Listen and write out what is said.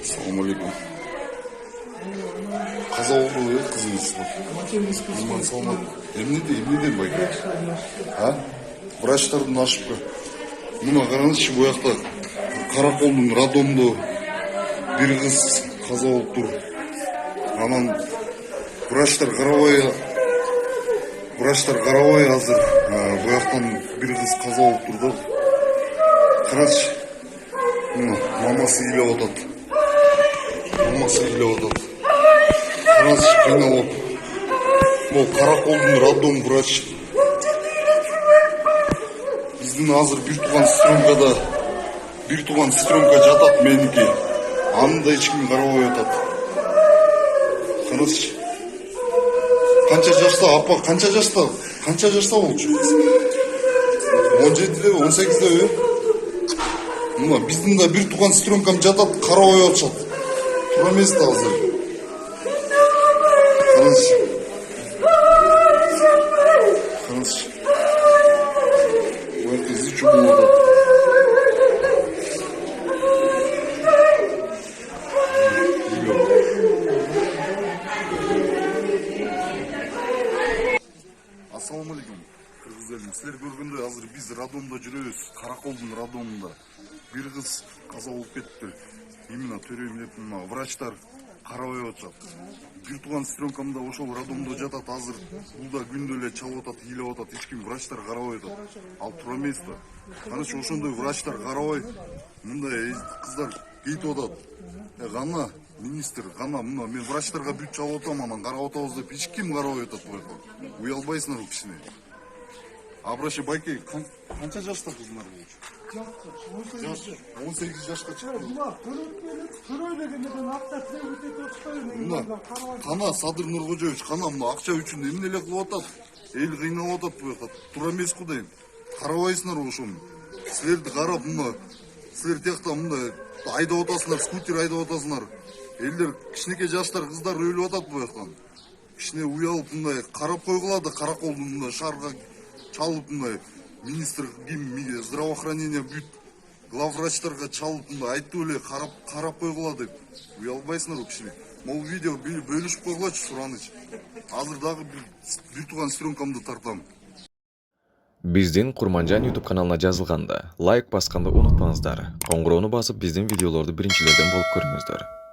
Assalamu alaikum. Kaza oldu ya kızınız. İman salmak. Emniydi bayka. Ha? Vraçlardan aşıp ka. Buna karanızçı bu yakta. Karakolun Radom'da bir kız kaza olup dur. Anan vraçlar Karavay hazır. Bu yaktan bir kız kaza olup durdu. Karanızçı. Maması ile odat. Karanızçı kıyna olup. Bu karakolun Radom vraç. Bizden hazır bir tuğan stronka jatat meniki. Anında içkimi Karavay otat. Karanızçı. Kança yaşta olacak? 17'de 18'de öyle. Bizden de bir tuğan stроnkам жатат, Karavay отчат. Тура место hazır. Karanızçı. Bu herkesi çubuğu da. Assalamu alaikum. Kırgızlarım, sizler görgünde hazır biz Radom'da жүрөбүз. Karakolun Radom'da. Bir kız kaza olup ketти. Именно төрөйүм врачтар карабай атышат. Bir туган стромкамда ошол Радомдо жатат азыр. Бул да күндө эле чалып атат, ыйлап атат. Эч ким врачтар карабай атат. Ал туура эмес да. Каначы ошондой врачтар карабай, мындай кыздар кетип атат. Гана министр, гана мына мен врачтарга бүт чалып атам, анан карап атабыз деп эч ким карабай атат буяка. Уялбайсыңар кичине. Абраши байке канча жашта кыздар болчу? 18 жашка чыкты. Кана Садыр Нуркожоевич, кана мына акча үчүн эмне эле кылып атат? Эл кыйналып атат буяка. Туура эмес го дейм. Карабайсыңар ошону. Силерди карап мына силер тиякта мындай айдап атасыңар, скутер айдап атасыңар. Элдер кичинекей жаштар кыздар өлүп атат буяктан. Кичине уялып мындай карап койгула да караколдун мындай шаарга чалып мындай министр здравоохранения бүт главврачтарга чалып мындай айтып эле карап койгула деп. Уялбайсыңар кичине. Могу видео бөлүшүп койгулачы сураныч. Азыр дагы bir туган стромкамды тартам. Биздин Курманжан YouTube каналына жазылганда лайк басканды унутпаңыздар. Коңгуроону басып биздин видеолорду биринчилерден болуп көрүңүздөр.